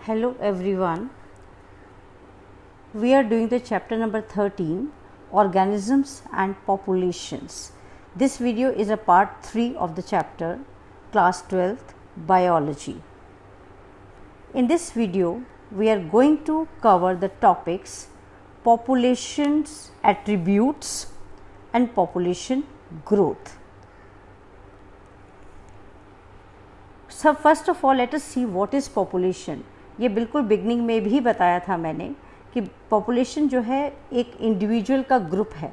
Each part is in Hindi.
Hello everyone, we are doing the chapter number 13, Organisms and Populations. This video is a part 3 of the chapter, class 12th, Biology. In this video, we are going to cover the topics populations attributes and population growth. So first of all, let us see what is population. ये बिल्कुल बिगनिंग में भी बताया था मैंने कि पॉपुलेशन जो है एक इंडिविजुअल का ग्रुप है,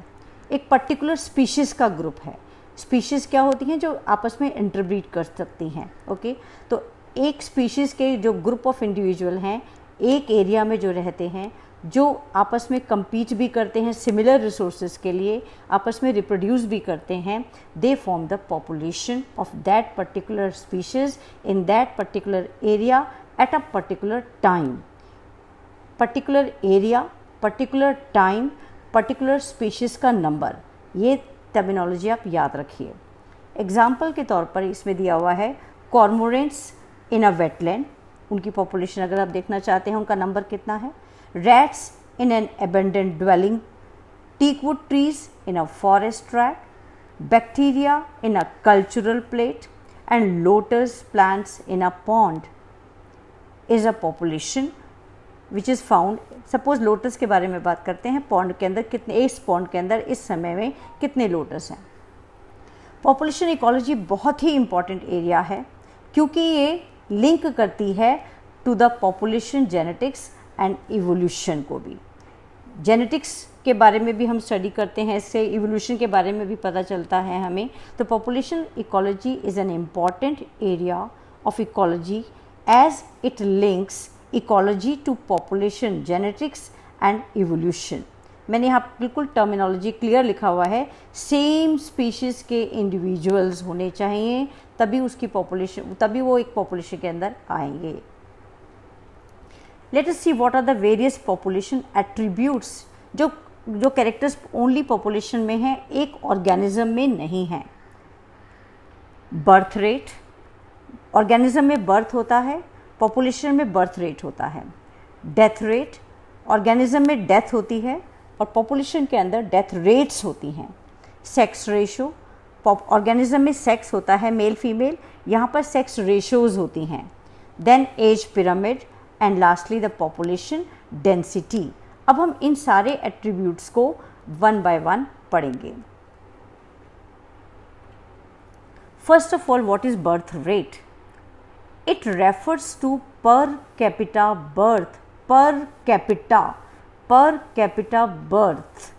एक पर्टिकुलर स्पीशीज़ का ग्रुप है। स्पीशीज़ क्या होती हैं? जो आपस में इंटरब्रीड कर सकती हैं। ओके, तो एक स्पीशीज़ के जो ग्रुप ऑफ इंडिविजुअल हैं, एक एरिया में जो रहते हैं, जो आपस में compete भी करते हैं सिमिलर रिसोर्सेज के लिए, आपस में रिप्रोड्यूस भी करते हैं, they form the population of that particular species in that particular area at a particular time. Particular area, particular time, particular species का नंबर, ये टर्मिनोलॉजी आप याद रखिए। एग्जाम्पल के तौर पर इसमें दिया हुआ है कॉर्मोरेंट्स इन अ वेटलैंड, उनकी पॉपुलेशन अगर आप देखना चाहते हैं उनका नंबर कितना है। Rats in an abundant dwelling, teakwood trees in a forest track, bacteria in a cultural plate and lotus plants in a pond is a population which is found. Suppose lotus के बारे में बात करते हैं, पॉन्ड के अंदर कितने, इस पॉन्ड के अंदर इस समय में कितने लोटस हैं। पॉपुलेशन इकोलॉजी बहुत ही इम्पॉर्टेंट एरिया है क्योंकि ये लिंक करती है to the population genetics and evolution को भी। जेनेटिक्स के बारे में भी हम स्टडी करते हैं, इससे इवोल्यूशन के बारे में भी पता चलता है हमें। तो population ecology is an important area of ecology as it links ecology to population genetics and evolution. मैंने यहाँ बिल्कुल टर्मिनोलॉजी क्लियर लिखा हुआ है, सेम स्पीशीज़ के इंडिविजुअल्स होने चाहिए तभी उसकी पॉपुलेशन, तभी वो एक पॉपुलेशन के अंदर आएंगे। Let us see what are the various population attributes जो कैरेक्टर्स ओनली पॉपुलेशन में हैं, एक ऑर्गेनिज्म में नहीं हैं। बर्थ रेट, ऑर्गेनिज्म में बर्थ होता है, पॉपुलेशन में बर्थ रेट होता है। डेथ रेट, ऑर्गेनिज्म में डेथ होती है और पॉपुलेशन के अंदर डेथ रेट्स होती हैं। सेक्स रेशो, ऑर्गेनिज्म में सेक्स होता है मेल फीमेल, यहाँ पर सेक्स रेशोज़ होती हैं। Then age pyramid and lastly the population density. अब हम इन सारे एट्रीब्यूट्स को वन बाय वन पढ़ेंगे। First of all, what is birth rate? It refers to per capita birth, per capita birth।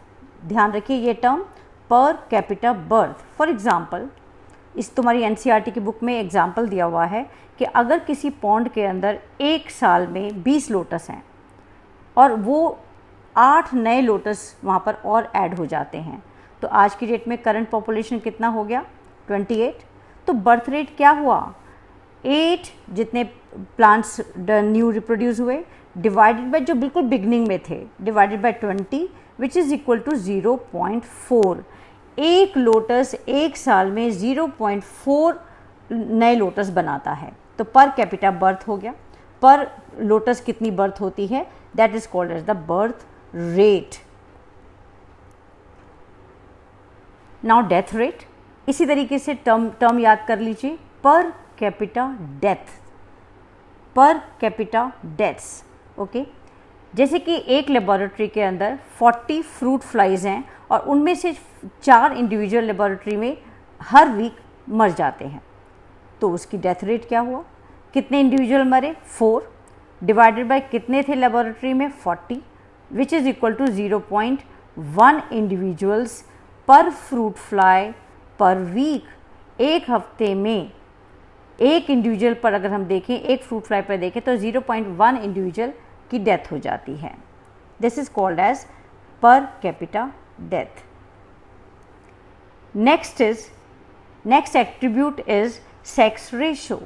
ध्यान रखिए ये term per capita birth। For example, इस तुम्हारी NCERT की बुक में एग्ज़ाम्पल दिया हुआ है कि अगर किसी पॉन्ड के अंदर एक साल में 20 लोटस हैं और वो 8 नए लोटस वहाँ पर और ऐड हो जाते हैं, तो आज की डेट में करंट पॉपुलेशन कितना हो गया? 28। तो बर्थ रेट क्या हुआ? 8 जितने प्लांट्स न्यू रिप्रोड्यूस हुए डिवाइडेड बाय जो बिल्कुल बिगनिंग में थे, divided by 20 which is equal to 0.4। एक लोटस एक साल में 0.4 नए लोटस बनाता है। तो पर कैपिटा बर्थ हो गया। पर लोटस कितनी बर्थ होती है? That is called as the birth rate. Now death rate, इसी तरीके से टर्म याद कर लीजिए, per capita death, per capita deaths. Okay, जैसे कि एक लेबोरेटरी के अंदर 40 फ्रूट फ्लाइज हैं और उनमें से 4 इंडिविजुअल लेबोरेटरी में हर वीक मर जाते हैं, तो उसकी डेथ रेट क्या हुआ? कितने इंडिविजुअल मरे? 4 डिवाइडेड बाय कितने थे लेबोरेटरी में? 40 which is equal to 0.1 individuals per fruit fly per week. एक हफ्ते में एक इंडिविजुअल पर अगर हम देखें, एक फ्रूट फ्लाई पर देखें तो 0.1 इंडिविजुअल की डेथ हो जाती है। This is called as per capita death. Next attribute is sex ratio.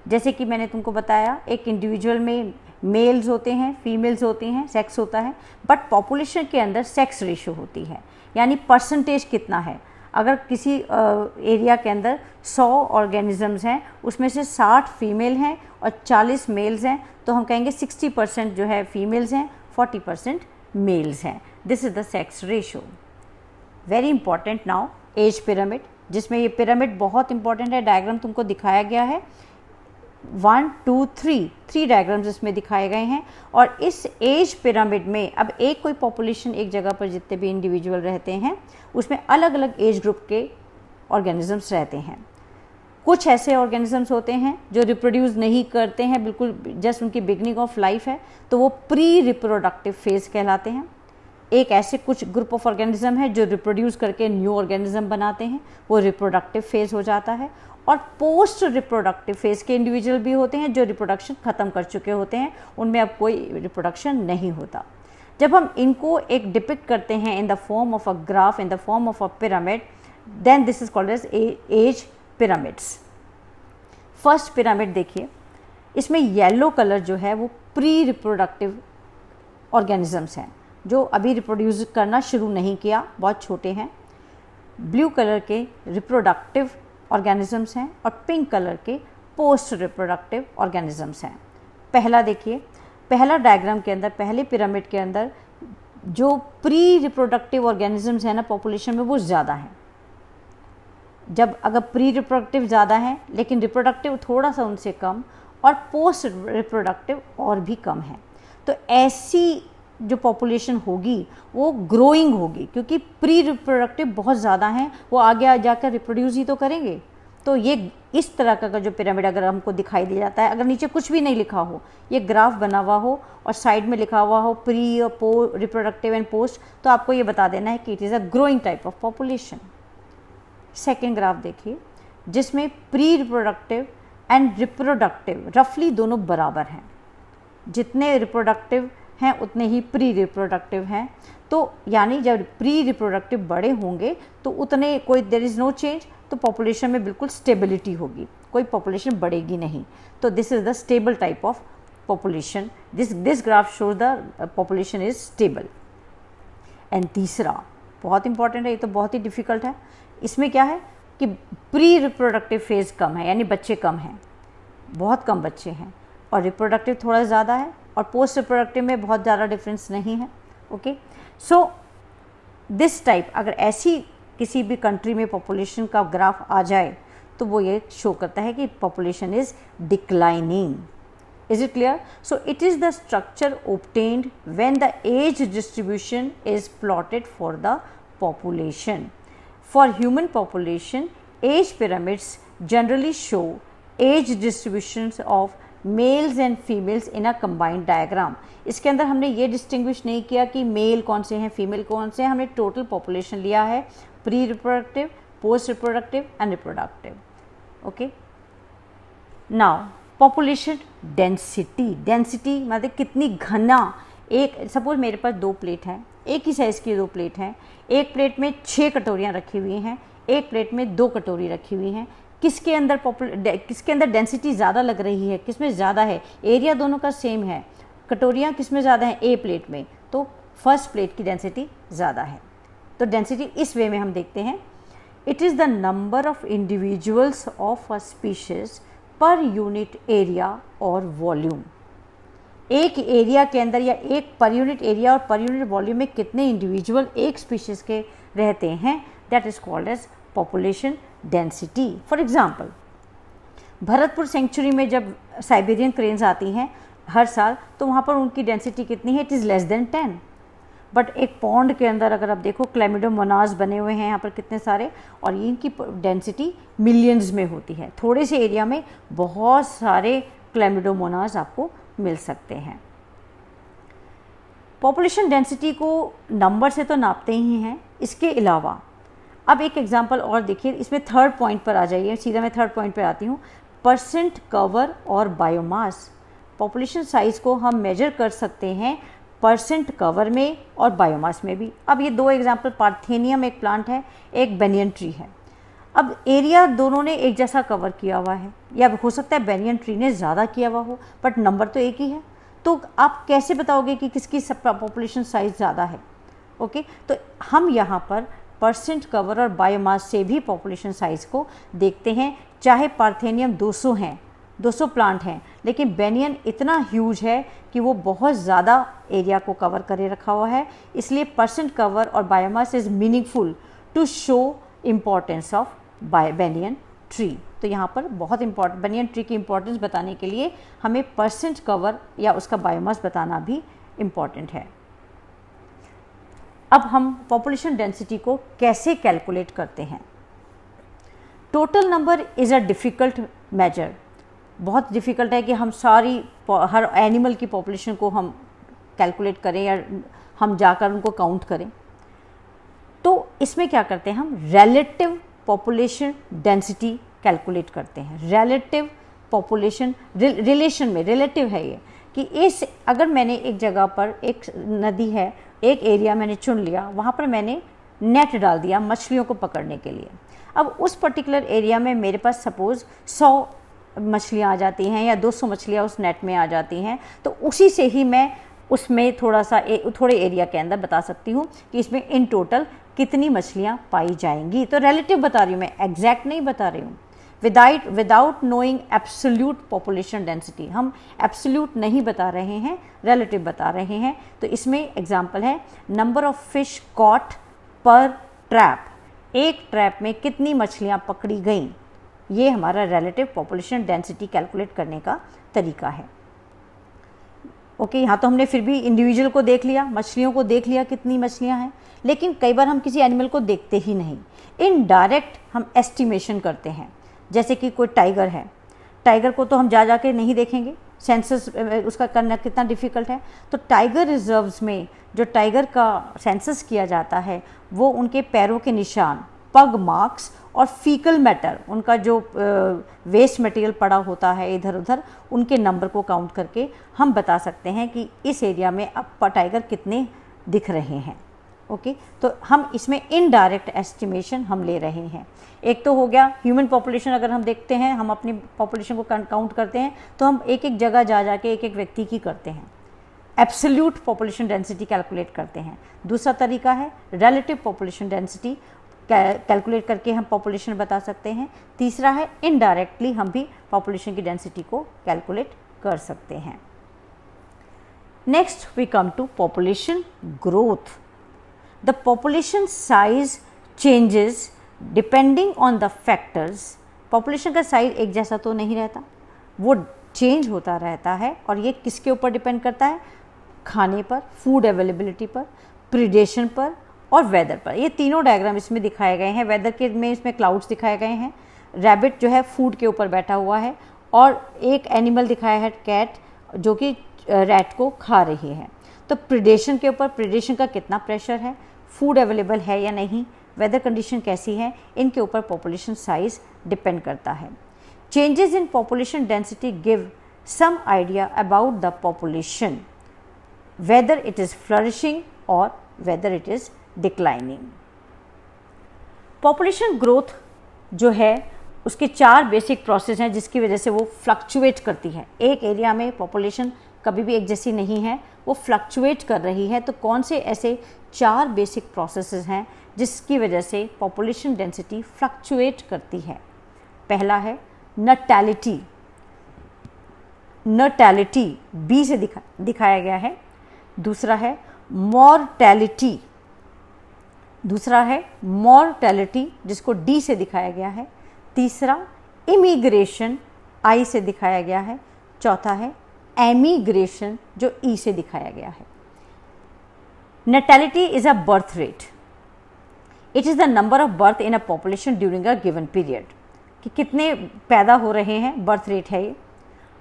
जैसे कि मैंने तुमको बताया, एक इंडिविजुअल में मेल्स होते हैं, फीमेल्स होती हैं, सेक्स होता है, बट पॉपुलेशन के अंदर सेक्स रेशो होती है, यानी परसेंटेज कितना है। अगर किसी एरिया के अंदर 100 ऑर्गेनिजम्स हैं, उसमें से 60 फीमेल हैं, और 40 मेल्स हैं तो हम कहेंगे 60% जो है फीमेल्स हैं, 40% मेल्स हैं। This is the sex ratio. Very important now age pyramid, जिसमें ये पिरामिड बहुत इंपॉर्टेंट है। डायग्राम तुमको दिखाया गया है 1 2 3 डायग्राम्स इसमें दिखाए गए हैं। और इस एज पिरामिड में अब एक कोई पॉपुलेशन, एक जगह पर जितने भी इंडिविजुअल रहते हैं उसमें अलग अलग एज ग्रुप के ऑर्गेनिजम्स रहते हैं। कुछ ऐसे ऑर्गेनिजम्स होते हैं जो रिप्रोड्यूस नहीं करते हैं, बिल्कुल जस्ट उनकी बिगनिंग ऑफ लाइफ है, तो वो प्री रिप्रोडक्टिव फेज कहलाते हैं। एक ऐसे कुछ ग्रुप ऑफ ऑर्गेनिज्म है जो रिप्रोड्यूस करके न्यू ऑर्गेनिज्म बनाते हैं, वो रिप्रोडक्टिव फेज हो जाता है। और पोस्ट रिप्रोडक्टिव फेज के इंडिविजुअल भी होते हैं जो रिप्रोडक्शन ख़त्म कर चुके होते हैं, उनमें अब कोई रिप्रोडक्शन नहीं होता। जब हम इनको एक डिपिक्ट करते हैं in the form of a graph, in the form of a pyramid, then this is called as as pyramids. First pyramid देखिए, इसमें येलो कलर जो है वो प्री रिप्रोडक्टिव ऑर्गेनिजम्स हैं जो अभी रिप्रोड्यूस करना शुरू नहीं किया, बहुत छोटे हैं। ब्लू कलर के रिप्रोडक्टिव ऑर्गेनिजम्स हैं और पिंक कलर के पोस्ट रिप्रोडक्टिव ऑर्गेनिजम्स हैं। पहला देखिए, पहला डायग्राम के अंदर, पहले पिरामिड के अंदर जो प्री रिप्रोडक्टिव ऑर्गेनिजम्स हैं ना पॉपुलेशन में, वो ज़्यादा हैं। जब अगर प्री रिप्रोडक्टिव ज़्यादा हैं लेकिन रिप्रोडक्टिव थोड़ा सा उनसे कम, और पोस्ट रिप्रोडक्टिव और भी कम है, तो ऐसी जो पॉपुलेशन होगी वो ग्रोइंग होगी, क्योंकि प्री रिप्रोडक्टिव बहुत ज़्यादा हैं, वो आगे जाकर रिप्रोड्यूस ही तो करेंगे। तो ये इस तरह का जो पिरामिड अगर हमको दिखाई दे जाता है, अगर नीचे कुछ भी नहीं लिखा हो, ये ग्राफ बना हुआ हो और साइड में लिखा हुआ हो प्री और रिप्रोडक्टिव एंड पोस्ट, तो आपको ये बता देना है कि it is a growing type of population. Second graph देखिए, जिसमें प्री रिप्रोडक्टिव एंड रिप्रोडक्टिव रफली दोनों बराबर हैं। जितने रिप्रोडक्टिव हैं उतने ही प्री रिप्रोडक्टिव हैं, तो यानी जब प्री रिप्रोडक्टिव बड़े होंगे तो उतने कोई देयर इज़ नो चेंज, तो पॉपुलेशन में बिल्कुल स्टेबिलिटी होगी, कोई पॉपुलेशन बढ़ेगी नहीं। तो this is the stable type of population. This graph shows the population is stable. And तीसरा बहुत इंपॉर्टेंट है, ये तो बहुत ही डिफ़िकल्ट है। इसमें क्या है कि प्री रिप्रोडक्टिव फेज़ कम है, यानी बच्चे कम हैं, बहुत कम बच्चे हैं, और रिप्रोडक्टिव थोड़ा ज़्यादा है, और पोस्ट रिप्रोडक्टिव में बहुत ज़्यादा डिफरेंस नहीं है। ओके, सो दिस टाइप अगर ऐसी किसी भी कंट्री में पॉपुलेशन का ग्राफ आ जाए तो वो ये शो करता है कि population is declining. Is it clear? So it is the structure obtained when the age distribution is plotted for the population. For human population, age pyramids generally show age distributions of mails and females in a combined diagram. इसके अंदर हमने ये डिस्टिंग्विश नहीं किया कि मेल कौन से हैं, फीमेल कौन से हैं, हमने टोटल पॉपुलेशन लिया है, pre reproductive, post reproductive and reproductive. Okay, now population density. Density मतलब कितनी घना, एक सपोज मेरे पास 2 प्लेट हैं, एक ही साइज़ की 2 प्लेट हैं, एक प्लेट में 6 कटोरियाँ रखी हुई हैं, एक प्लेट में 2 कटोरी रखी हुई हैं। किसके अंदर डेंसिटी ज़्यादा लग रही है, किसमें ज़्यादा है? एरिया दोनों का सेम है, कटोरियाँ किसमें ज़्यादा हैं? ए प्लेट में, तो फर्स्ट प्लेट की डेंसिटी ज़्यादा है। तो डेंसिटी इस वे में हम देखते हैं, it is the number of individuals of a species per unit area और वॉल्यूम। एक एरिया के अंदर या एक पर यूनिट एरिया और पर यूनिट वॉल्यूम में कितने इंडिविजुअल एक स्पीशीज़ के रहते हैं, that is called as population density. For example, Bharatpur sanctuary में जब साइबेरियन क्रेन्स आती हैं हर साल, तो वहाँ पर उनकी डेंसिटी कितनी है? It is less than 10। But एक पॉन्ड के अंदर अगर आप देखो, क्लैमिडोमोनास बने हुए हैं यहाँ पर कितने सारे, और इनकी डेंसिटी मिलियंस में होती है। थोड़े से एरिया में बहुत सारे क्लैमिडोमोनास आपको मिल सकते हैं। पॉपुलेशन डेंसिटी को नंबर से तो नापते ही हैं, इसके अलावा अब एक एग्जांपल और देखिए, इसमें थर्ड पॉइंट पर आ जाइए, सीधा मैं थर्ड पॉइंट पर आती हूँ, परसेंट कवर और बायोमास। पॉपुलेशन साइज़ को हम मेजर कर सकते हैं परसेंट कवर में और बायोमास में भी। अब ये 2 एग्जांपल, पार्थेनियम एक प्लांट है, एक बेनियन ट्री है। अब एरिया दोनों ने एक जैसा कवर किया हुआ है, या हो सकता है बेनियन ट्री ने ज़्यादा किया हुआ हो, बट नंबर तो एक ही है, तो आप कैसे बताओगे कि किसकी पॉपुलेशन साइज़ ज़्यादा है? ओके, तो हम यहाँ पर परसेंट कवर और बायोमास से भी पॉपुलेशन साइज़ को देखते हैं। चाहे पार्थेनियम 200 हैं 200 प्लांट हैं, लेकिन बेनियन इतना ह्यूज है कि वो बहुत ज़्यादा एरिया को कवर करे रखा हुआ है, इसलिए परसेंट कवर और biomass is meaningful to show importance of banyan tree. तो यहाँ पर बहुत इम्पॉर्टेंट बेनियन ट्री की इम्पोर्टेंस बताने के लिए हमें परसेंट कवर या उसका बायोमास बताना भी इम्पॉर्टेंट है। अब हम पॉपुलेशन डेंसिटी को कैसे कैलकुलेट करते हैं। Total number is a difficult measure, बहुत डिफ़िकल्ट है कि हम हर एनिमल की पॉपुलेशन को हम कैलकुलेट करें या हम जाकर उनको काउंट करें। तो इसमें क्या करते हैं, हम रिलेटिव पॉपुलेशन डेंसिटी कैलकुलेट करते हैं। रिलेटिव पॉपुलेशन रिलेशन में रिलेटिव है ये कि अगर मैंने एक जगह पर एक नदी है, एक एरिया मैंने चुन लिया, वहाँ पर मैंने नेट डाल दिया मछलियों को पकड़ने के लिए। अब उस पर्टिकुलर एरिया में मेरे पास सपोज़ 100 मछलियाँ आ जाती हैं या 200 मछलियाँ उस नेट में आ जाती हैं, तो उसी से ही मैं उसमें थोड़े एरिया के अंदर बता सकती हूँ कि इसमें इन टोटल कितनी मछलियाँ पाई जाएंगी। तो रिलेटिव बता रही हूँ मैं, एग्जैक्ट नहीं बता रही हूँ। Without knowing absolute population density, हम एब्सोल्यूट नहीं बता रहे हैं, रिलेटिव बता रहे हैं। तो इसमें एग्जांपल है नंबर ऑफ फिश कॉट पर ट्रैप, एक ट्रैप में कितनी मछलियाँ पकड़ी गईं, ये हमारा रिलेटिव पॉपुलेशन डेंसिटी कैलकुलेट करने का तरीका है। ओके, यहाँ तो हमने फिर भी इंडिविजुअल को देख लिया, मछलियों को देख लिया कितनी मछलियाँ हैं, लेकिन कई बार हम किसी एनिमल को देखते ही नहीं, इनडायरेक्ट हम एस्टिमेशन करते हैं। जैसे कि कोई टाइगर है, टाइगर को तो हम जा के नहीं देखेंगे, सेंसस उसका करना कितना डिफ़िकल्ट है। तो टाइगर रिजर्व्स में जो टाइगर का सेंसस किया जाता है वो उनके पैरों के निशान, पग मार्क्स और फीकल मैटर, उनका जो वेस्ट मटेरियल पड़ा होता है इधर उधर, उनके नंबर को काउंट करके हम बता सकते हैं कि इस एरिया में अब टाइगर कितने दिख रहे हैं। ओके, तो हम इसमें इनडायरेक्ट एस्टिमेशन हम ले रहे हैं। एक तो हो गया ह्यूमन पॉपुलेशन, अगर हम देखते हैं, हम अपनी पॉपुलेशन को काउंट करते हैं तो हम एक एक जगह जा के एक एक व्यक्ति की करते हैं, एब्सोल्यूट पॉपुलेशन डेंसिटी कैलकुलेट करते हैं। दूसरा तरीका है रिलेटिव पॉपुलेशन डेंसिटी कैलकुलेट करके हम पॉपुलेशन बता सकते हैं। तीसरा है इनडायरेक्टली हम भी पॉपुलेशन की डेंसिटी को कैलकुलेट कर सकते हैं। Next we come to population growth. The population size changes depending on the factors। Population का साइज एक जैसा तो नहीं रहता, वो चेंज होता रहता है। और ये किसके ऊपर डिपेंड करता है, खाने पर, फूड अवेलेबिलिटी पर, प्रीडेशन पर और वेदर पर। ये तीनों डायग्राम इसमें दिखाए गए हैं। वेदर के में इसमें क्लाउड्स दिखाए गए हैं, रैबिट जो है फूड के ऊपर बैठा हुआ है, और एक एनिमल दिखाया है कैट जो कि रैट को खा रही है। तो प्रीडेशन के ऊपर, प्रीडेशन का कितना प्रेशर है, फूड अवेलेबल है या नहीं, वेदर कंडीशन कैसी है, इनके ऊपर पॉपुलेशन साइज डिपेंड करता है। Changes in population density give some idea about the population, whether it is flourishing और whether it is declining. Population growth जो है उसके 4 बेसिक प्रोसेस हैं जिसकी वजह से वो फ्लक्चुएट करती है। एक एरिया में पॉपुलेशन कभी भी एक जैसी नहीं है, वो फ्लक्चुएट कर रही है। तो कौन से ऐसे 4 बेसिक प्रोसेसेस हैं जिसकी वजह से पॉपुलेशन डेंसिटी फ्लक्चुएट करती है। पहला है नटैलिटी, नटैलिटी बी से दिखाया गया है। दूसरा है मॉर्टैलिटी, दूसरा है मॉर्टैलिटी जिसको डी से दिखाया गया है। तीसरा इमिग्रेशन आई से दिखाया गया है। चौथा है एमिग्रेशन जो ई से दिखाया गया है। Natality is a birth rate, it is the number of birth in a population during a given period, कि कितने पैदा हो रहे हैं, बर्थ रेट है ये।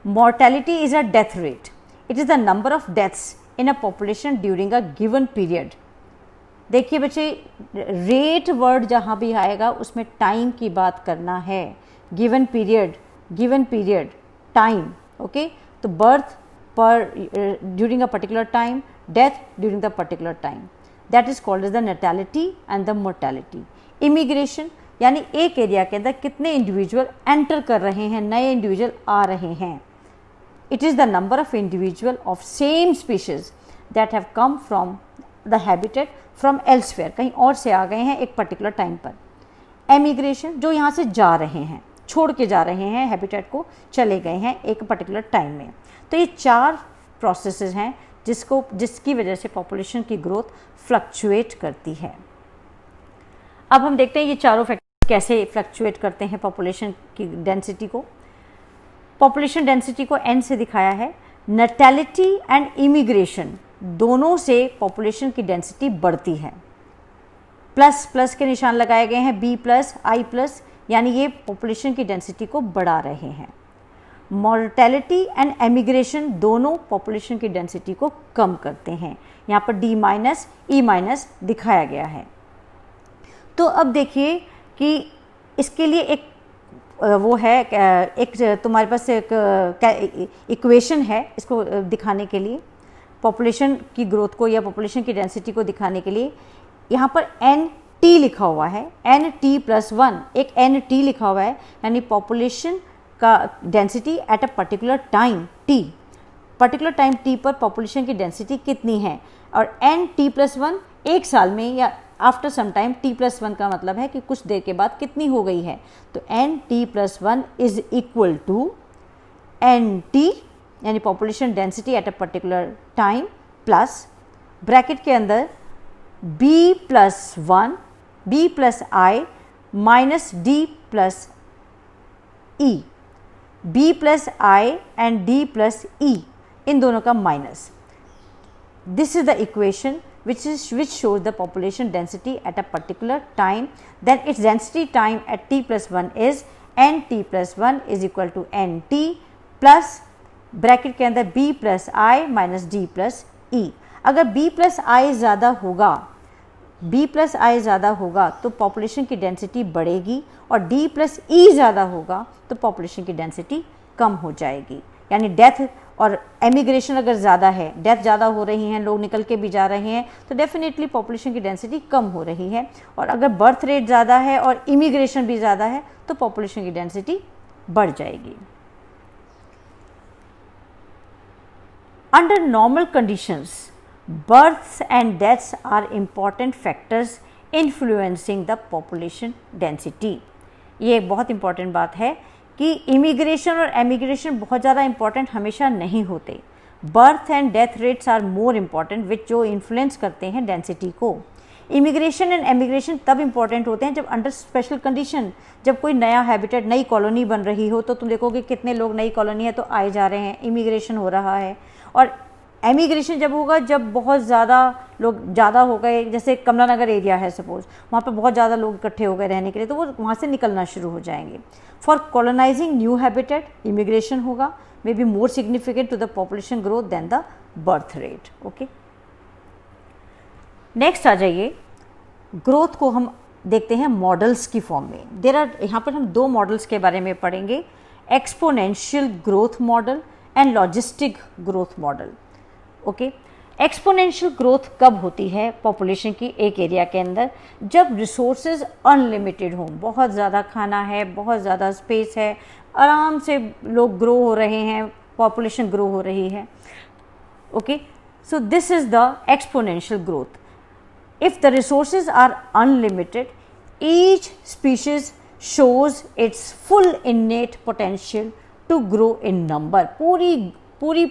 Mortality is a death rate, it is the number of deaths in a population during a given period. देखिए बच्चे, रेट वर्ड जहाँ भी आएगा उसमें टाइम की बात करना है। Given period time, okay. तो बर्थ पर during a particular time, death during the particular time, that is called as the natality and the mortality. Immigration यानी एक एरिया के अंदर कितने इंडिविजुअल एंटर कर रहे हैं, नए इंडिविजुअल आ रहे हैं। It is the number of individual of same species that have come from the habitat from elsewhere, कहीं और से आ गए हैं एक पर्टिकुलर टाइम पर। एमिग्रेशन जो यहाँ से जा रहे हैं, छोड़ के जा रहे हैं, हैबिटेट को चले गए हैं एक पर्टिकुलर टाइम में। तो ये 4 प्रोसेसेस हैं जिसकी वजह से पॉपुलेशन की ग्रोथ फ्लक्चुएट करती है। अब हम देखते हैं ये चारों फैक्टर्स कैसे फ्लक्चुएट करते हैं पॉपुलेशन की डेंसिटी को। पॉपुलेशन डेंसिटी को n से दिखाया है। नर्टेलिटी एंड इमिग्रेशन दोनों से पॉपुलेशन की डेंसिटी बढ़ती है। प्लस प्लस के निशान लगाए गए हैं, B प्लस I प्लस, यानी ये पॉपुलेशन की डेंसिटी को बढ़ा रहे हैं। मॉर्टेलिटी एंड एमिग्रेशन दोनों पॉपुलेशन की डेंसिटी को कम करते हैं। यहाँ पर D माइनस E माइनस दिखाया गया है। तो अब देखिए कि इसके लिए एक वो है, एक तुम्हारे पास एक इक्वेशन है इसको दिखाने के लिए, पॉपुलेशन की ग्रोथ को या पॉपुलेशन की डेंसिटी को दिखाने के लिए। यहाँ पर NT लिखा हुआ है, NT+1, एक NT लिखा हुआ है, यानी पॉपुलेशन का density at a particular time T, particular time T पर पॉपुलेशन की डेंसिटी कितनी है। और NT+1 एक साल में या आफ्टर सम टाइम, T+1 का मतलब है कि कुछ देर के बाद कितनी हो गई है। तो NT+1 is equal to NT, यानी population density at a particular time, plus bracket के अंदर B+1, B+I minus D+E, B+I and D+E इन दोनों का minus. This is the equation which shows the population density at a particular time. Then its density time at T+1 is NT+1 is equal to NT plus bracket के अंदर B+I माइनस D+E। अगर B+I ज़्यादा होगा, B+I ज़्यादा होगा तो पॉपुलेशन की डेंसिटी बढ़ेगी, और D+E ज़्यादा होगा तो पॉपुलेशन की डेंसिटी कम हो जाएगी। यानी डेथ और एमिग्रेशन अगर ज़्यादा है, डेथ ज़्यादा हो रही हैं, लोग निकल के भी जा रहे हैं, तो डेफिनेटली पॉपुलेशन की डेंसिटी कम हो रही है। और अगर बर्थ रेट ज़्यादा है और इमिग्रेशन भी ज़्यादा है तो पॉपुलेशन की डेंसिटी बढ़ जाएगी। Under normal conditions, births and deaths are important factors influencing the population density। ये एक बहुत इंपॉर्टेंट बात है कि इमिग्रेशन और एमिग्रेशन बहुत ज़्यादा इंपॉर्टेंट हमेशा नहीं होते। Birth and death rates are more important, which जो इन्फ्लुएंस करते हैं डेंसिटी को। इमिग्रेशन एंड एमिग्रेशन तब इम्पॉर्टेंट होते हैं जब अंडर स्पेशल कंडीशन, जब कोई नया हैबिटेट, नई कॉलोनी बन रही हो, तो तुम देखोगे कितने लोग, नई कॉलोनी है तो आए जा रहे हैं, इमिग्रेशन हो रहा है। और एमिग्रेशन जब होगा जब बहुत ज़्यादा लोग ज़्यादा हो गए, जैसे कमला नगर एरिया है सपोज, वहाँ पर बहुत ज़्यादा लोग इकट्ठे हो गए रहने के लिए, तो वो वहाँ से निकलना शुरू हो जाएंगे। For colonising new habitat immigration होगा, may be more significant to the population growth than the birth rate. Okay, next आ जाइए, ग्रोथ को हम देखते हैं मॉडल्स की फॉर्म में। देयर आर, यहाँ पर हम 2 मॉडल्स के बारे में पढ़ेंगे, exponential growth model and logistic growth model. Okay, exponential growth कब होती है पॉपुलेशन की एक एरिया के अंदर? जब रिसोर्सेज अनलिमिटेड हों, बहुत ज़्यादा खाना है, बहुत ज़्यादा स्पेस है, आराम से लोग ग्रो हो रहे हैं, पॉपुलेशन ग्रो हो रही है। Okay, so this is the exponential growth. If the resources are unlimited, each species shows its full innate potential to grow in number। पूरी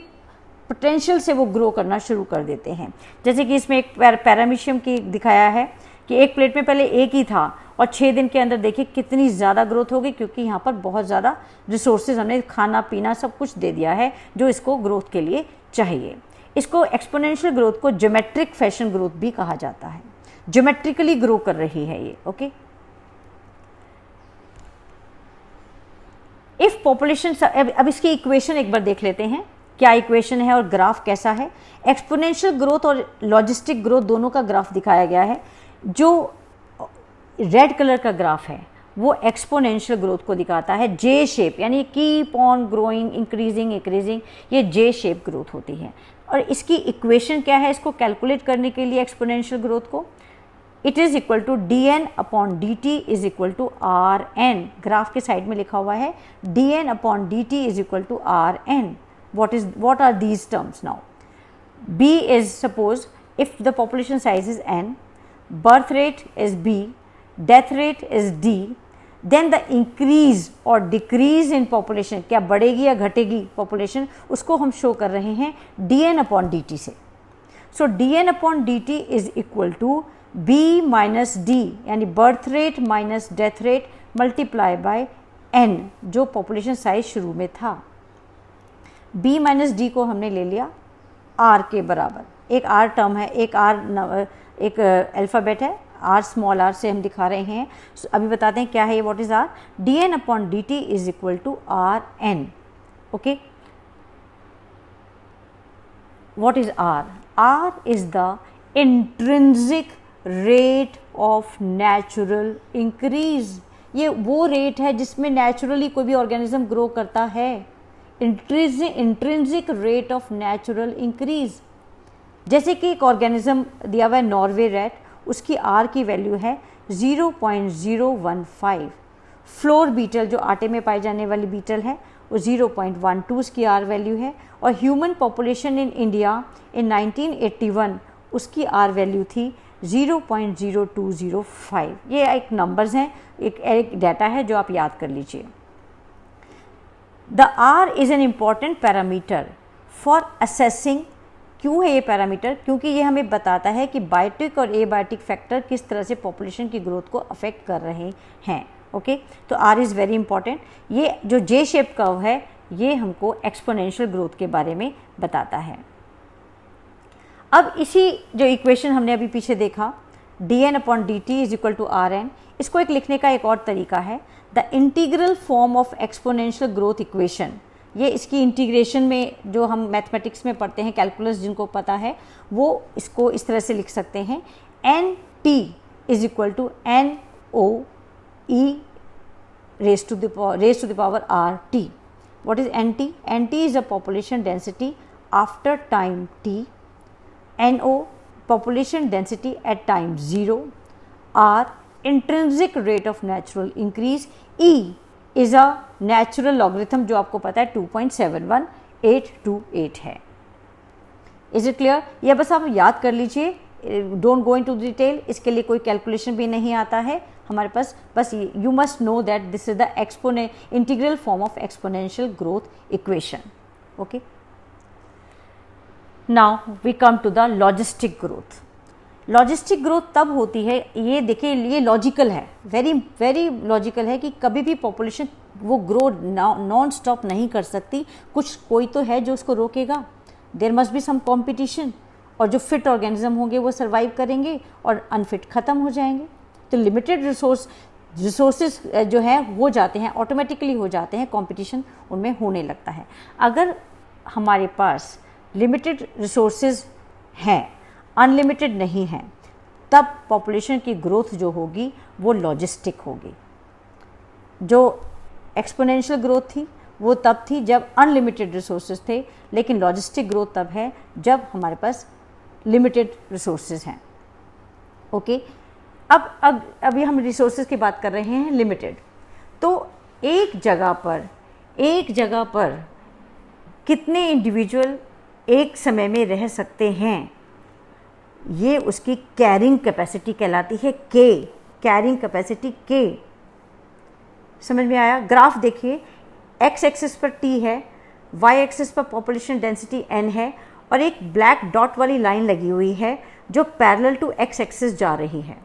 पोटेंशियल से वो ग्रो करना शुरू कर देते हैं। जैसे कि इसमें एक पैरामीशियम की दिखाया है कि एक प्लेट में पहले एक ही था और 6 दिन के अंदर देखिए कितनी ज़्यादा ग्रोथ होगी, क्योंकि यहाँ पर बहुत ज़्यादा रिसोर्सेज हमने खाना पीना सब कुछ दे दिया है जो इसको ग्रोथ के लिए चाहिए। इसको एक्सपोनेंशियल ग्रोथ को ज्योमेट्रिक फैशन ग्रोथ भी कहा जाता है, ज्योमेट्रिकली ग्रो कर रही है ये। ओके, इफ पॉपुलेशन, अब इसकी इक्वेशन एक बार देख लेते हैं, क्या इक्वेशन है और ग्राफ कैसा है। एक्सपोनेंशियल ग्रोथ और लॉजिस्टिक ग्रोथ दोनों का ग्राफ दिखाया गया है। जो रेड कलर का ग्राफ है वो एक्सपोनेंशियल ग्रोथ को दिखाता है, जे शेप, यानी keep on growing, increasing increasing, ये जे शेप ग्रोथ होती है। और इसकी इक्वेशन क्या है इसको कैलकुलेट करने के लिए एक्सपोनेंशियल ग्रोथ को? It is equal to dn/dt is equal to Rn। Graph के साइड में लिखा हुआ है dn/dt is equal to Rn। What are these terms now? B is, suppose if the population size is n, birth rate is B, death rate is D, then the increase और डिक्रीज इन पॉपुलेशन, क्या बढ़ेगी या घटेगी पॉपुलेशन, उसको हम शो कर रहे हैं dn/dt से। So dn/dt is equal to b minus D, यानी birth rate minus death rate multiply by n, जो पॉपुलेशन साइज शुरू में था। b माइनस डी को हमने ले लिया r के बराबर, एक r टर्म है, एक अल्फ़ाबेट है r, स्मॉल r से हम दिखा रहे हैं। अभी बताते हैं क्या है ये, what is r, dn/dt is equal to rn। Okay, what is r? r is the intrinsic rate of natural increase. ये वो रेट है जिसमें नेचुरली कोई भी ऑर्गेनिज्म ग्रो करता है, intrinsic rate of natural increase. जैसे कि एक ऑर्गेनिज्म दिया हुआ है नॉर्वे रैट, उसकी आर की वैल्यू है 0.015। फ्लोर बीटल जो आटे में पाई जाने वाली बीटल है वो 0.12 उसकी आर वैल्यू है। और human population in India in 1981 उसकी आर वैल्यू थी 0.0205। ये एक नंबर्स हैं, एक डाटा है जो आप याद कर लीजिए। The r is an important parameter for assessing. क्यों है ये पैरामीटर? क्योंकि ये हमें बताता है कि बायोटिक और एबायोटिक फैक्टर किस तरह से पॉपुलेशन की ग्रोथ को अफेक्ट कर रहे हैं। ओके, तो आर इज़ वेरी इंपॉर्टेंट। ये जो जे शेप कर्व है ये हमको एक्सपोनेंशियल ग्रोथ के बारे में बताता है। अब इसी जो इक्वेशन हमने अभी पीछे देखा, dn/dt is equal to rn, इसको एक लिखने का एक और तरीका है, the integral form of exponential growth equation. ये इसकी इंटीग्रेशन में जो हम मैथमेटिक्स में पढ़ते हैं, कैलकुलस जिनको पता है वो इसको इस तरह से लिख सकते हैं, nt is equal to NOE raised to the power RT. What is NT? NT is a population density after time t. NO population density at time 0. R intrinsic rate of natural increase. E is a natural logarithm जो आपको पता है 2.71828 है। Is it clear? यह बस आप याद कर लीजिए, डोंट गो इनटू डिटेल, इसके लिए कोई कैलकुलेशन भी नहीं आता है हमारे पास, बस you must know that this is the integral form of exponential growth equation. Okay, now we come to the logistic growth. Logistic growth तब होती है, ये देखिए ये लॉजिकल है, वेरी वेरी लॉजिकल है कि कभी भी पॉपुलेशन वो ग्रो नॉन स्टॉप नहीं कर सकती, कुछ कोई तो है जो उसको रोकेगा। There must be some competition, और जो फिट ऑर्गेनिज्म होंगे वो सर्वाइव करेंगे और अनफिट ख़त्म हो जाएंगे। तो लिमिटेड रिसोर्सेज जो है हो जाते हैं, ऑटोमेटिकली हो जाते हैं, कंपटीशन उनमें होने लगता है। अगर हमारे पास लिमिटेड रिसोर्सेज हैं, अनलिमिटेड नहीं हैं, तब पॉपुलेशन की ग्रोथ जो होगी वो लॉजिस्टिक होगी। जो एक्सपोनेंशियल ग्रोथ थी वो तब थी जब अनलिमिटेड रिसोर्सेज थे, लेकिन लॉजिस्टिक ग्रोथ तब है जब हमारे पास लिमिटेड रिसोर्सेज हैं। ओके, अब अभी हम रिसोर्सेज की बात कर रहे हैं लिमिटेड। तो एक जगह पर कितने इंडिविजुअल एक समय में रह सकते हैं, ये उसकी कैरिंग कैपेसिटी कहलाती है। के कैरिंग कैपेसिटी के, समझ में आया? ग्राफ देखिए, एक्स एक्सिस पर टी है, वाई एक्सिस पर पॉपुलेशन डेंसिटी n है, और एक ब्लैक डॉट वाली लाइन लगी हुई है जो पैरेलल टू एक्स एक्सिस जा रही है।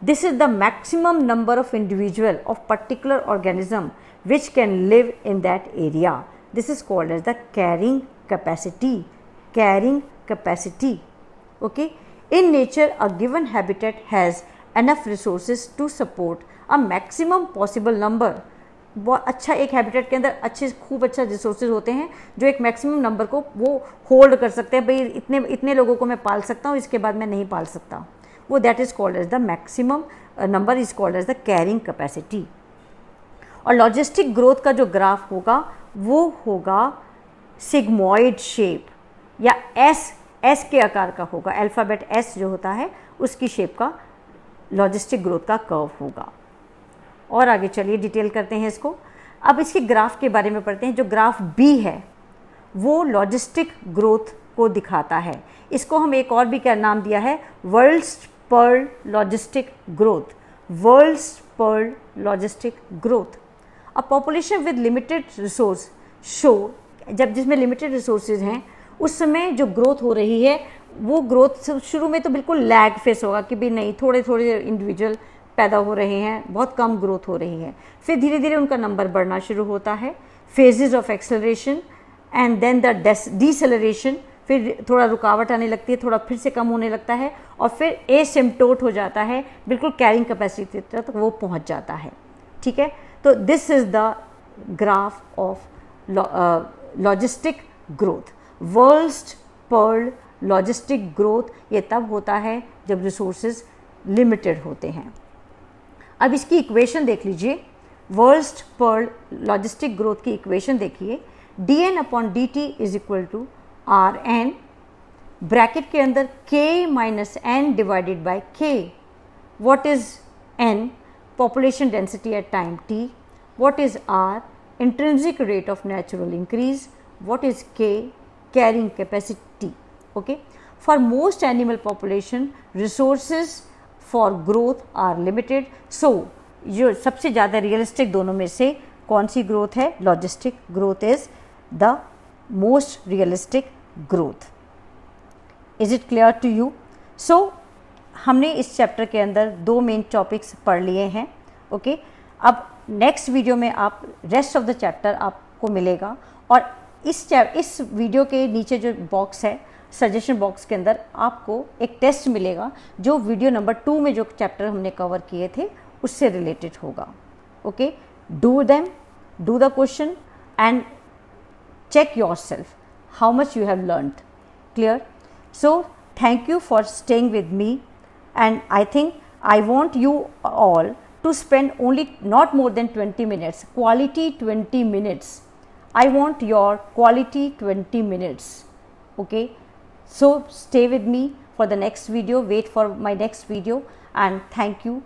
This is the maximum number of individual of particular organism which can live in that area. This is called as the carrying capacity. Carrying capacity, okay. In nature a given habitat has enough resources to support a maximum possible number. बहुत अच्छा, एक हैबिटेट के अंदर खूब अच्छा रिसोर्सेज होते हैं जो एक मैक्सिमम नंबर को वो होल्ड कर सकते हैं। भाई इतने लोगों को मैं पाल सकता हूँ, इसके बाद मैं नहीं पाल सकता, वो that is called as the maximum number is called as the carrying capacity. और लॉजिस्टिक ग्रोथ का जो ग्राफ होगा वो होगा सिग्मॉइड शेप, या एस के आकार का होगा। अल्फ़ाबेट एस जो होता है उसकी शेप का लॉजिस्टिक ग्रोथ का कर्व होगा। और आगे चलिए डिटेल करते हैं इसको। अब इसके ग्राफ के बारे में पढ़ते हैं। जो ग्राफ बी है वो लॉजिस्टिक ग्रोथ को दिखाता है। इसको हम एक और भी क्या नाम दिया है, वर्ल्ड्स पर logistic growth. world's per logistic growth. A population with limited resource show, जब जिसमें लिमिटेड रिसोर्सेज हैं उस समय जो ग्रोथ हो रही है वो ग्रोथ शुरू में तो बिल्कुल लैग फेस होगा कि भाई नहीं, थोड़े थोड़े इंडिविजुअल पैदा हो रहे हैं, बहुत कम ग्रोथ हो रही है, फिर धीरे धीरे उनका नंबर बढ़ना शुरू होता है, phases of acceleration and then the deceleration, फिर थोड़ा रुकावट आने लगती है, थोड़ा फिर से कम होने लगता है और फिर एसिम्प्टोट हो जाता है, बिल्कुल कैरिंग कैपेसिटी तक वो पहुंच जाता है। ठीक है, तो this is the graph of logistic growth. Worst पर लॉजिस्टिक ग्रोथ ये तब होता है जब रिसोर्सेज लिमिटेड होते हैं। अब इसकी इक्वेशन देख लीजिए, वर्स्ट पर लॉजिस्टिक ग्रोथ की इक्वेशन देखिए, dn upon dt is equal to r n, bracket के अंदर k minus n divided by k। What is n? Population density at time t। What is r? Intrinsic rate of natural increase. What is k? Carrying capacity. Okay, for most animal population resources for growth are limited. So जो सबसे ज़्यादा रियलिस्टिक दोनों में से कौन सी ग्रोथ है? Logistic growth is the most realistic growth. Is it clear to you? So हमने इस चैप्टर के अंदर दो मेन टॉपिक्स पढ़ लिए हैं। ओके, अब नेक्स्ट वीडियो में आप रेस्ट ऑफ द चैप्टर आपको मिलेगा और इस वीडियो के नीचे जो बॉक्स है सजेशन बॉक्स के अंदर आपको एक टेस्ट मिलेगा जो वीडियो नंबर 2 में जो चैप्टर हमने कवर किए थे उससे रिलेटेड होगा। Okay, do them, do the question and check yourself how much you have learned. Clear? So thank you for staying with me, and I think I want you all to spend only not more than 20 minutes, quality 20 minutes. I want your quality 20 minutes. Okay, so stay with me for the next video, wait for my next video, and thank you.